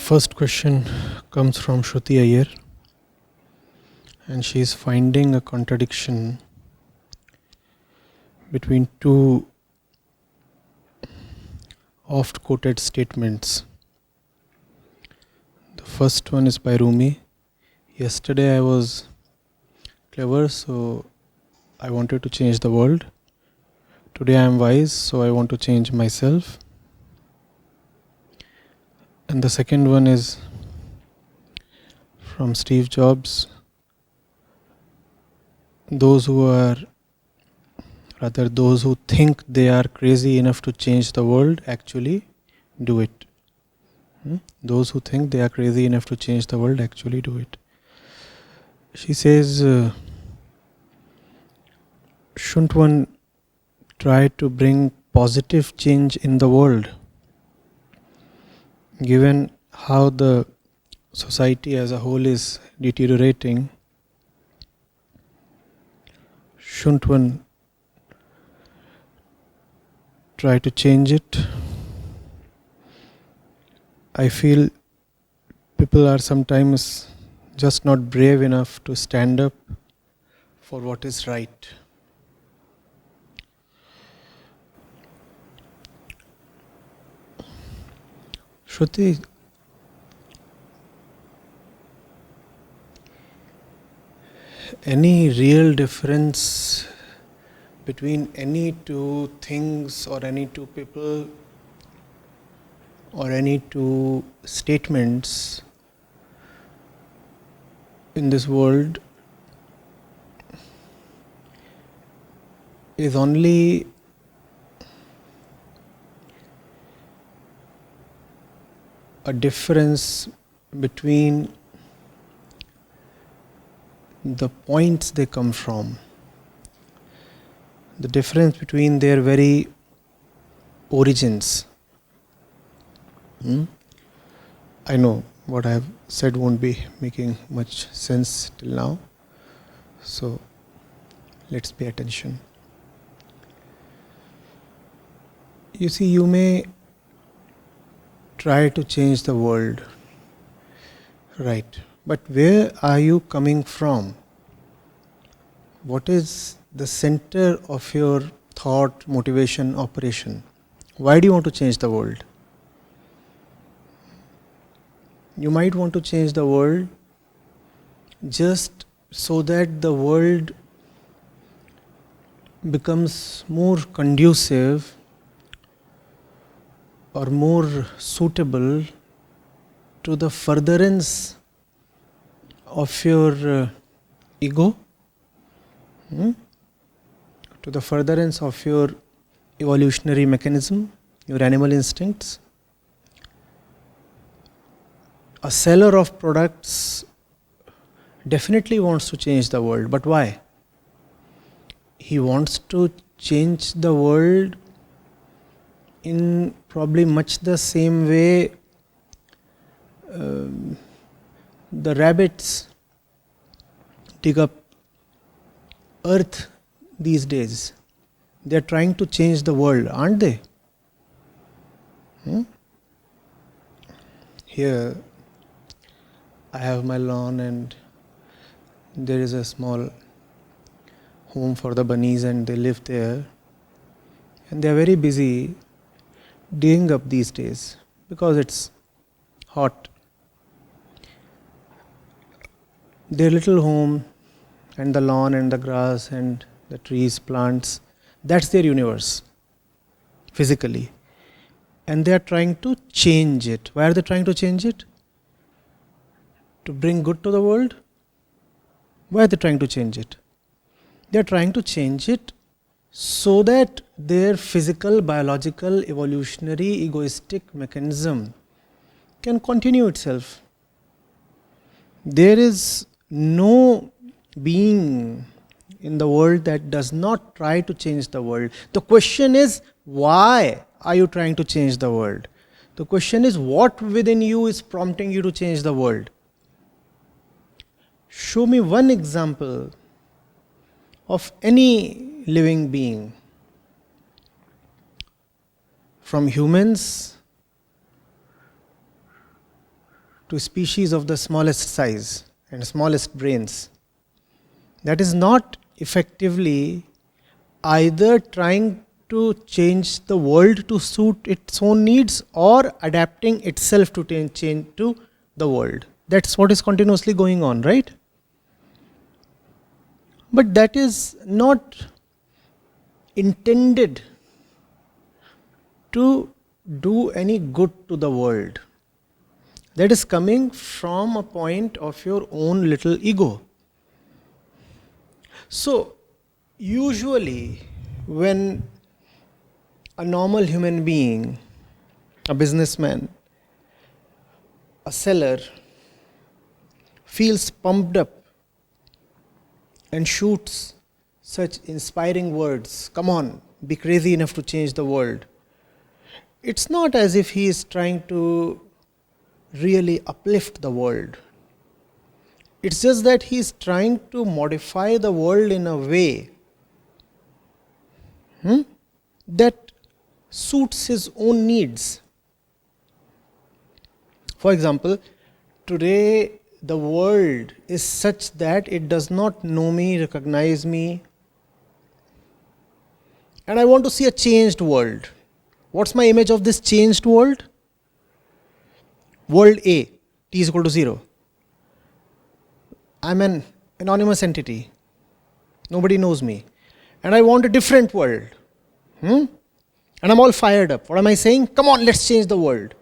First question comes from Shruti Iyer, and she is finding a contradiction between two oft quoted statements. The first one is by Rumi. Yesterday I was clever, so I wanted to change the world. Today I am wise, so I want to change myself. And the second one is from Steve Jobs. Those who think they are crazy enough to change the world actually do it. Those who think they are crazy enough to change the world actually do it. She says, shouldn't one try to bring positive change in the world? Given how the society as a whole is deteriorating, shouldn't one try to change it? I feel people are sometimes just not brave enough to stand up for what is right. Shruti, any real difference between any two things or any two people or any two statements in this world is only a difference between the points they come from, the difference between their very origins. I know what I have said won't be making much sense till now, so let's pay attention. You see, you may try to change the world, right? But where are you coming from? What is the center of your thought, motivation, operation? Why do you want to change the world? You might want to change the world just so that the world becomes more conducive or more suitable to the furtherance of your ego, to the furtherance of your evolutionary mechanism, your animal instincts. A seller of products definitely wants to change the world, but why? He wants to change the world in probably much the same way the rabbits dig up earth these days. They are trying to change the world, aren't they? Here I have my lawn and there is a small home for the bunnies and they live there, and they are very busy digging up these days because it's hot. Their little home and the lawn and the grass and the trees, plants, that's their universe physically, and they are trying to change it. Why are they trying to change it? To bring good to the world? Why are they trying to change it? They are trying to change it so that their physical, biological, evolutionary, egoistic mechanism can continue itself. There is no being in the world that does not try to change the world. The question is, why are you trying to change the world? The question is, what within you is prompting you to change the world? Show me one example of any living being, from humans to species of the smallest size and smallest brains, that is not effectively either trying to change the world to suit its own needs or adapting itself to change to the world. That's what is continuously going on, right? But that is not intended to do any good to the world. That is coming from a point of your own little ego. So, usually, when a normal human being, a businessman, a seller, feels pumped up and shoots such inspiring words, come on, be crazy enough to change the world, it's not as if he is trying to really uplift the world. It's just that he is trying to modify the world in a way that suits his own needs. For example, today the world is such that it does not know me, recognize me, and I want to see a changed world. What's my image of this changed world? World A, t is equal to 0. I'm an anonymous entity. Nobody knows me. And I want a different world. And I'm all fired up. What am I saying? Come on, let's change the world.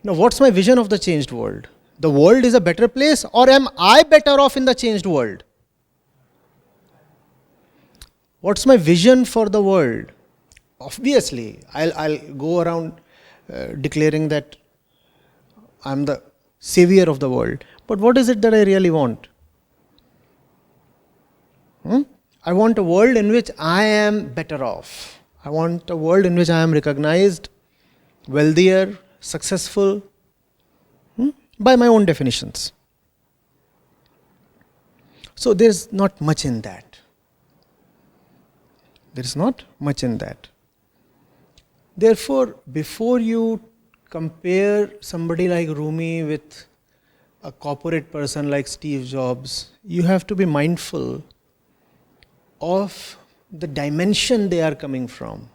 Now, what's my vision of the changed world? The world is a better place, or am I better off in the changed world? What's my vision for the world? Obviously, I'll go around declaring that I'm the savior of the world. But what is it that I really want? I want a world in which I am better off. I want a world in which I am recognized, wealthier, successful, by my own definitions. So there's not much in that. There's not much in that. Therefore, before you compare somebody like Rumi with a corporate person like Steve Jobs, you have to be mindful of the dimension they are coming from.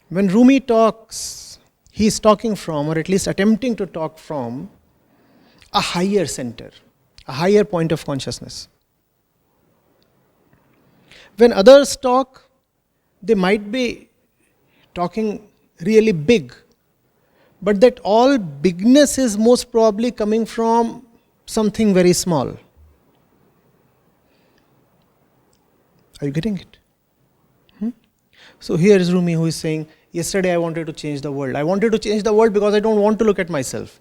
When Rumi talks, he is talking from, or at least attempting to talk from, a higher center, a higher point of consciousness. When others talk, they might be talking really big, but that all bigness is most probably coming from something very small. Are you getting it? So here is Rumi who is saying, yesterday I wanted to change the world. I wanted to change the world because I don't want to look at myself.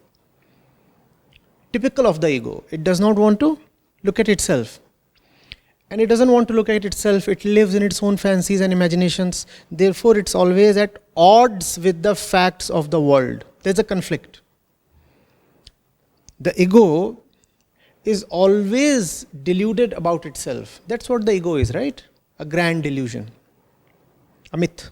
Typical of the ego. It does not want to look at itself. And it doesn't want to look at itself. It lives in its own fancies and imaginations. Therefore, it's always at odds with the facts of the world. There's a conflict. The ego is always deluded about itself. That's what the ego is, right? A grand delusion. A myth.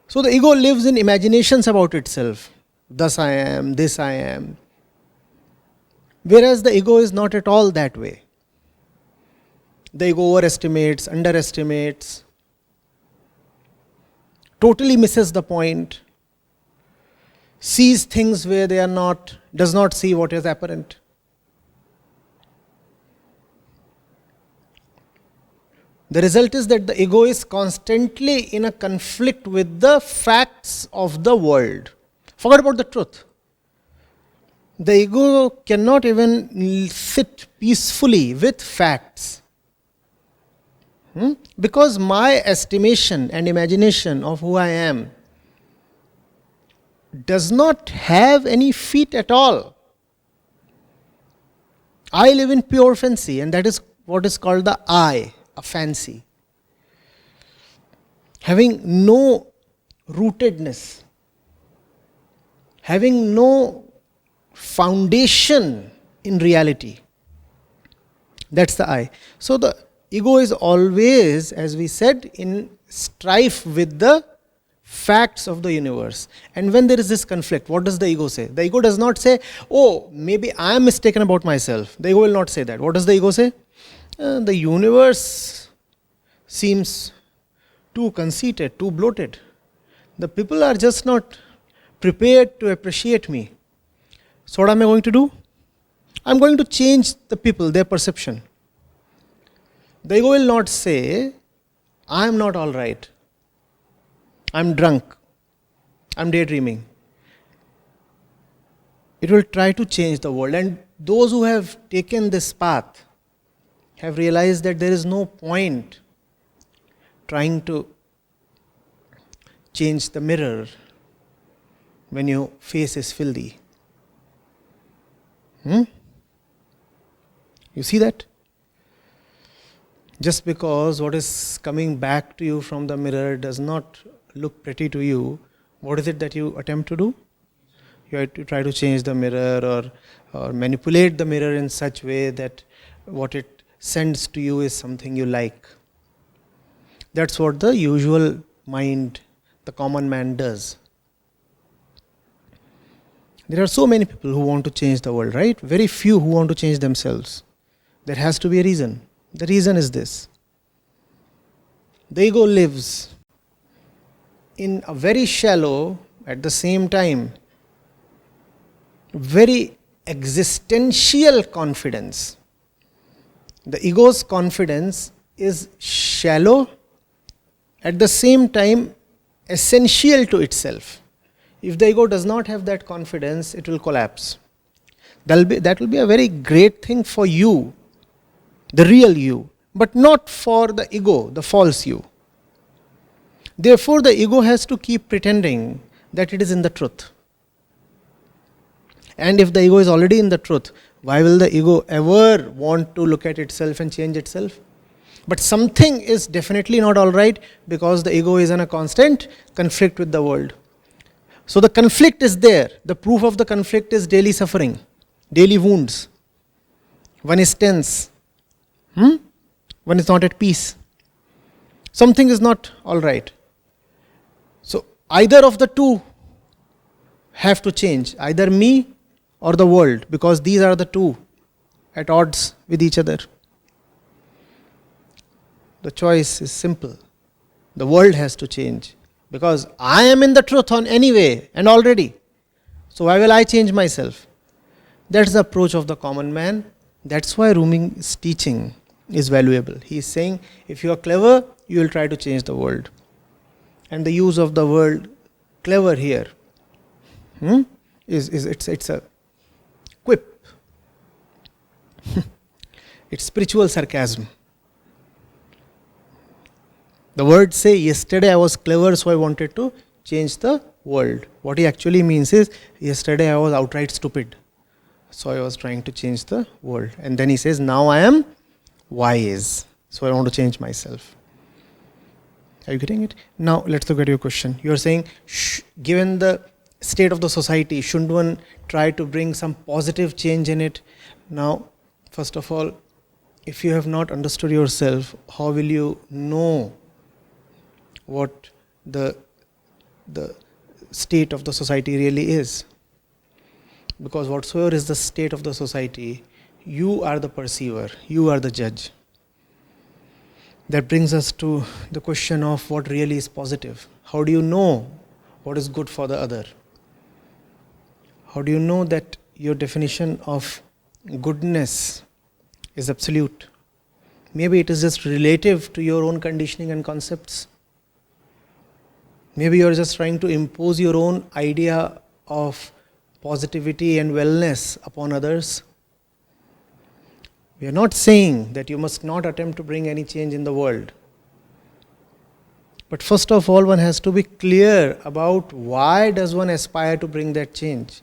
So the ego lives in imaginations about itself. Thus I am, this I am. Whereas the ego is not at all that way. The ego overestimates, underestimates, totally misses the point, sees things where they are not, does not see what is apparent. The result is that the ego is constantly in a conflict with the facts of the world. Forget about the truth. The ego cannot even sit peacefully with facts. Because my estimation and imagination of who I am does not have any feet at all. I live in pure fancy, and that is what is called the I, a fancy. Having no rootedness, having no foundation in reality. That's the I. So the ego is always, as we said, in strife with the facts of the universe. And when there is this conflict, what does the ego say? The ego does not say, oh, maybe I am mistaken about myself. The ego will not say that. What does the ego say? The universe seems too conceited, too bloated. The people are just not prepared to appreciate me. So what am I going to do? I'm going to change the people, their perception. The ego will not say, I'm not all right. I'm drunk. I'm daydreaming. It will try to change the world. And those who have taken this path have realized that there is no point trying to change the mirror when your face is filthy. You see that? Just because what is coming back to you from the mirror does not look pretty to you, what is it that you attempt to do? You have to try to change the mirror or manipulate the mirror in such way that what it sends to you is something you like. That's what the usual mind, the common man does. There are so many people who want to change the world, right? Very few who want to change themselves. There has to be a reason. The reason is this. The ego lives in a very shallow, at the same time, very existential confidence. The ego's confidence is shallow, at the same time essential to itself. If the ego does not have that confidence, it will collapse. That will be a very great thing for you, the real you, but not for the ego, the false you. Therefore, the ego has to keep pretending that it is in the truth. And if the ego is already in the truth, why will the ego ever want to look at itself and change itself? But something is definitely not all right because the ego is in a constant conflict with the world. So the conflict is there. The proof of the conflict is daily suffering, daily wounds. One is tense. One is not at peace. Something is not all right. So either of the two have to change, either me or the world, because these are the two at odds with each other. The choice is simple. The world has to change because I am in the truth on anyway and already. So why will I change myself? That's the approach of the common man. That's why Rumi's teaching is valuable. He is saying, if you are clever, you will try to change the world. And the use of the word clever here it's a quip. It's spiritual sarcasm. The words say, yesterday I was clever, so I wanted to change the world. What he actually means is, yesterday I was outright stupid, so I was trying to change the world. And then he says, now I am wise, so I want to change myself. Are you getting it? Now let's look at your question. You are saying, given the state of the society, shouldn't one try to bring some positive change in it? Now, first of all, if you have not understood yourself, how will you know what the state of the society really is? Because whatsoever is the state of the society, you are the perceiver, you are the judge. That brings us to the question of what really is positive. How do you know what is good for the other? How do you know that your definition of goodness is absolute? Maybe it is just relative to your own conditioning and concepts. Maybe you are just trying to impose your own idea of positivity and wellness upon others. We are not saying that you must not attempt to bring any change in the world. But first of all, one has to be clear about why does one aspire to bring that change,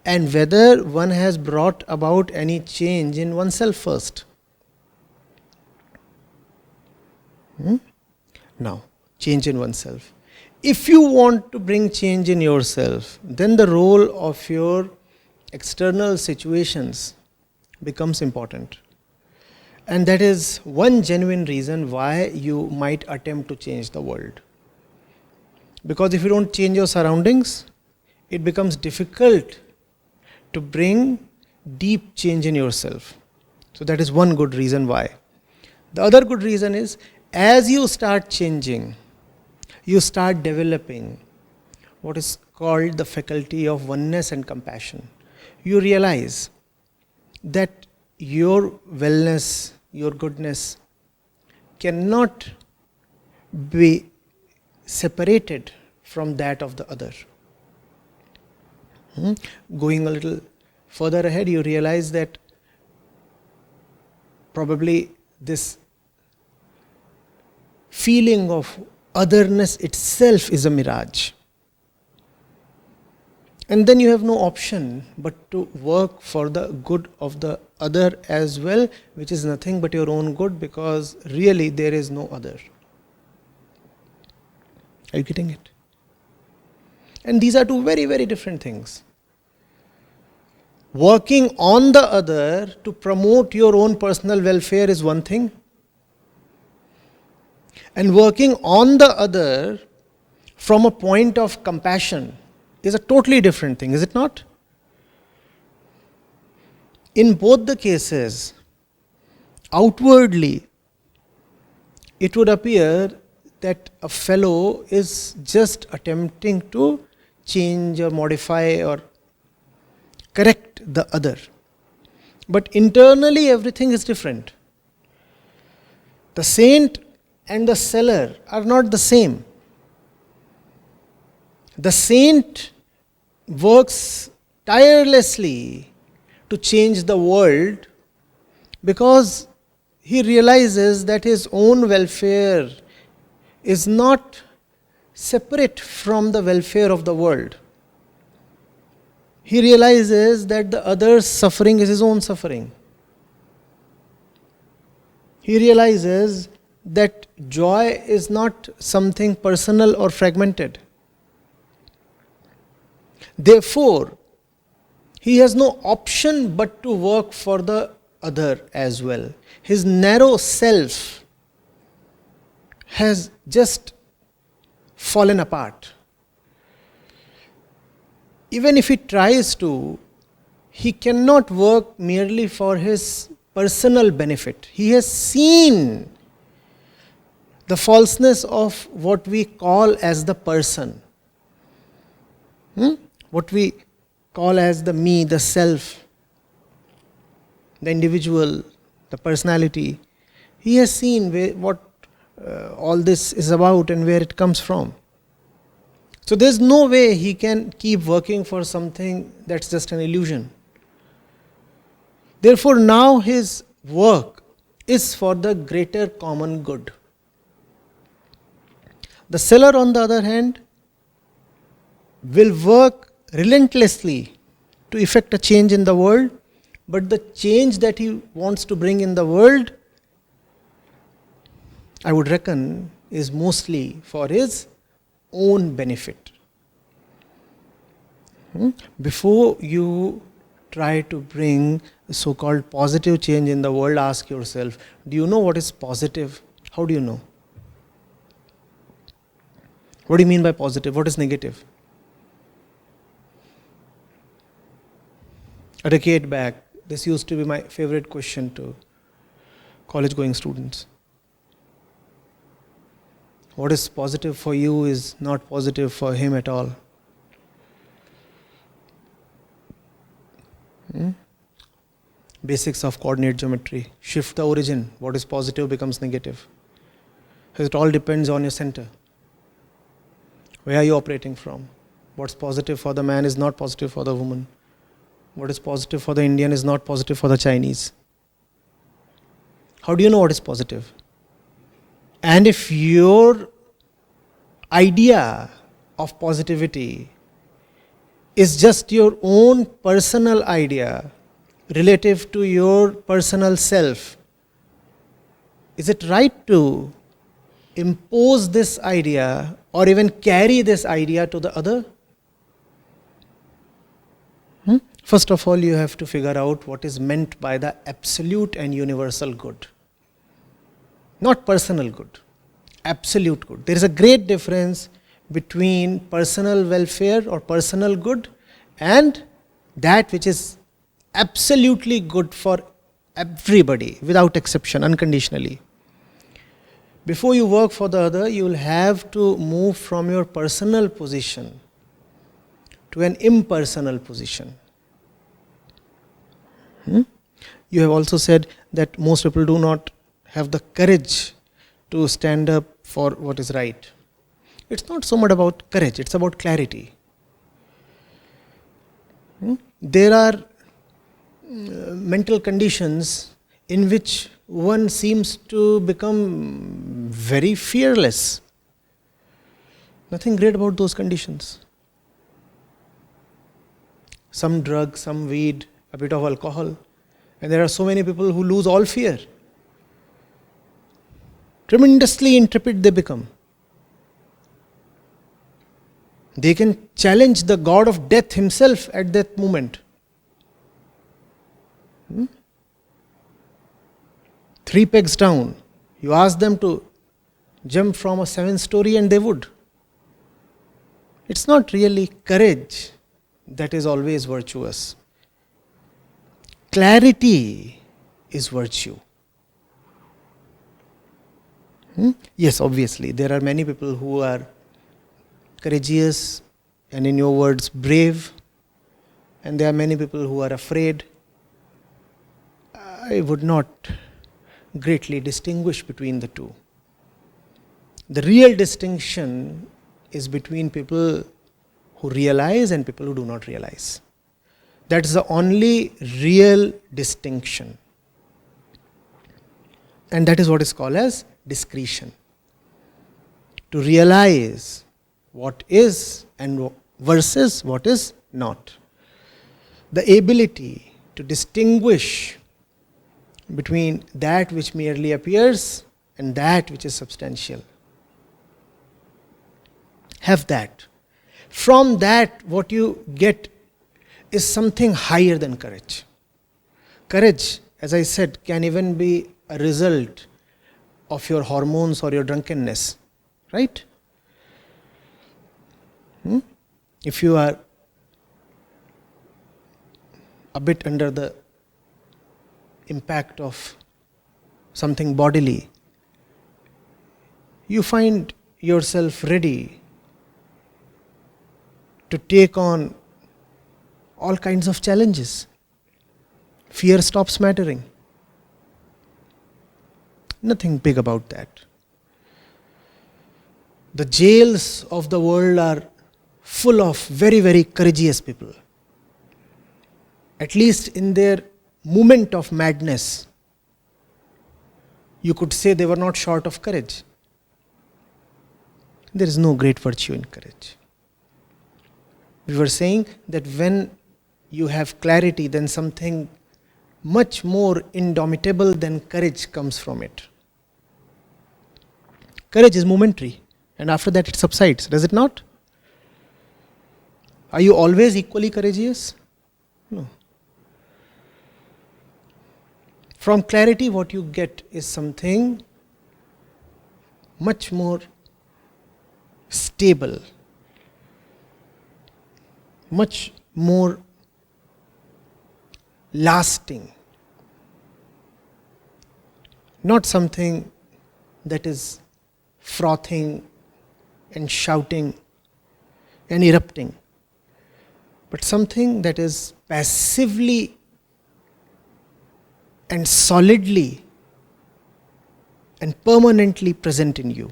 and whether one has brought about any change in oneself first. Now, change in oneself. If you want to bring change in yourself, then the role of your external situations becomes important. And that is one genuine reason why you might attempt to change the world. Because if you don't change your surroundings, it becomes difficult to bring deep change in yourself. So that is one good reason why. The other good reason is, as you start changing, you start developing what is called the faculty of oneness and compassion. You realize that your wellness, your goodness cannot be separated from that of the other. Going a little further ahead, you realize that probably this feeling of otherness itself is a mirage. And then you have no option but to work for the good of the other as well, which is nothing but your own good, because really there is no other. Are you getting it? And these are two very, very different things. Working on the other to promote your own personal welfare is one thing, and working on the other from a point of compassion is a totally different thing, is it not? In both the cases, outwardly, it would appear that a fellow is just attempting to change or modify or correct the other. But internally, everything is different. The saint and the seller are not the same. The saint works tirelessly to change the world because he realizes that his own welfare is not separate from the welfare of the world. He realizes that the other's suffering is his own suffering. He realizes that joy is not something personal or fragmented. Therefore, he has no option but to work for the other as well. His narrow self has just fallen apart. Even if he tries to, he cannot work merely for his personal benefit. He has seen the falseness of what we call as the person. What we call as the me, the self, the individual, the personality. He has seen what all this is about and where it comes from. So there's no way he can keep working for something that's just an illusion. Therefore, now his work is for the greater common good. The seller, on the other hand, will work relentlessly to effect a change in the world, but the change that he wants to bring in the world, I would reckon, is mostly for his own benefit. Before you try to bring a so-called positive change in the world, ask yourself, do you know what is positive? How do you know? What do you mean by positive? What is negative? A decade back, this used to be my favorite question to college-going students. What is positive for you is not positive for him at all. Basics of coordinate geometry. Shift the origin. What is positive becomes negative. It all depends on your center. Where are you operating from? What's positive for the man is not positive for the woman. What is positive for the Indian is not positive for the Chinese. How do you know what is positive? And if your idea of positivity is just your own personal idea relative to your personal self, is it right to impose this idea or even carry this idea to the other? First of all, you have to figure out what is meant by the absolute and universal good. Not personal good, absolute good. There is a great difference between personal welfare or personal good and that which is absolutely good for everybody, without exception, unconditionally. Before you work for the other, you will have to move from your personal position to an impersonal position. You have also said that most people do not have the courage to stand up for what is right. It's not so much about courage, it's about clarity. There are mental conditions in which one seems to become very fearless. Nothing great about those conditions. Some drug, some weed, a bit of alcohol, and there are so many people who lose all fear. Tremendously intrepid they become. They can challenge the god of death himself at that moment. 3 pegs down, you ask them to jump from a 7-story and they would. It's not really courage that is always virtuous. Clarity is virtue. Yes, obviously, there are many people who are courageous and, in your words, brave, and there are many people who are afraid. I would not greatly distinguish between the two. The real distinction is between people who realize and people who do not realize. That is the only real distinction. And that is what is called as discretion. To realize what is and versus what is not. The ability to distinguish between that which merely appears and that which is substantial. Have that. From that, what you get is something higher than courage. Courage, as I said, can even be a result of your hormones or your drunkenness, right? If you are a bit under the impact of something bodily, you find yourself ready to take on all kinds of challenges. Fear stops mattering. Nothing big about that. The jails of the world are full of very, very courageous people. At least in their moment of madness, you could say they were not short of courage. There is no great virtue in courage. We were saying that when you have clarity, then something much more indomitable than courage comes from it. Courage is momentary, and after that it subsides, does it not? Are you always equally courageous? No. From clarity, what you get is something much more stable, much more lasting, not something that is frothing and shouting and erupting, but something that is passively and solidly and permanently present in you.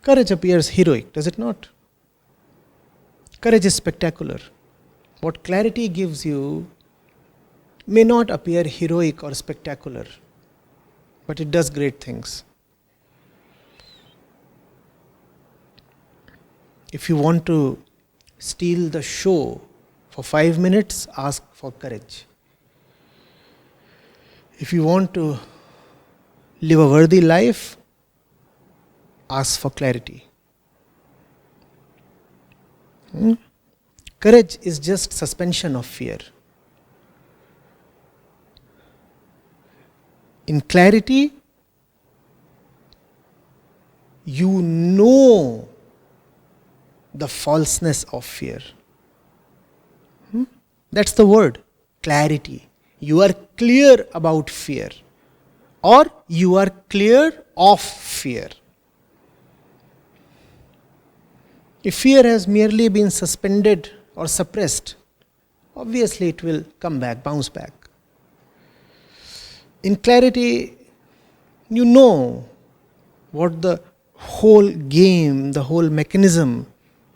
Courage appears heroic, does it not? Courage is spectacular. What clarity gives you may not appear heroic or spectacular, but it does great things. If you want to steal the show for 5 minutes, ask for courage. If you want to live a worthy life, ask for clarity. Courage is just suspension of fear. In clarity, You know the falseness of fear. That's the word, clarity. You are clear about fear, or you are clear of fear. If fear has merely been suspended or suppressed, obviously it will come back, bounce back. In clarity, you know what the whole game, the whole mechanism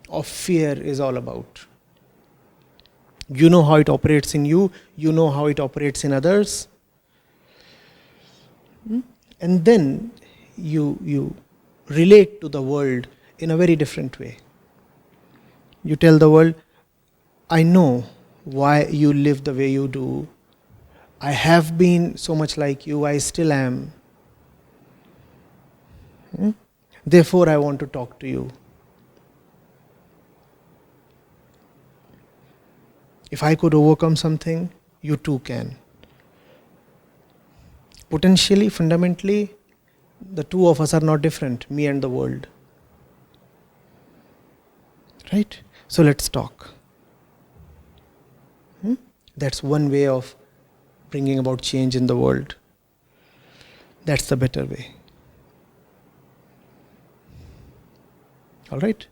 of fear is all about. You know how it operates in you, you know how it operates in others. And then you relate to the world in a very different way. You tell the world, I know why you live the way you do. I have been so much like you, I still am. Therefore, I want to talk to you. If I could overcome something, you too can. Potentially, fundamentally, the two of us are not different, me and the world. Right? So let's talk. That's one way of bringing about change in the world. That's the better way. All right?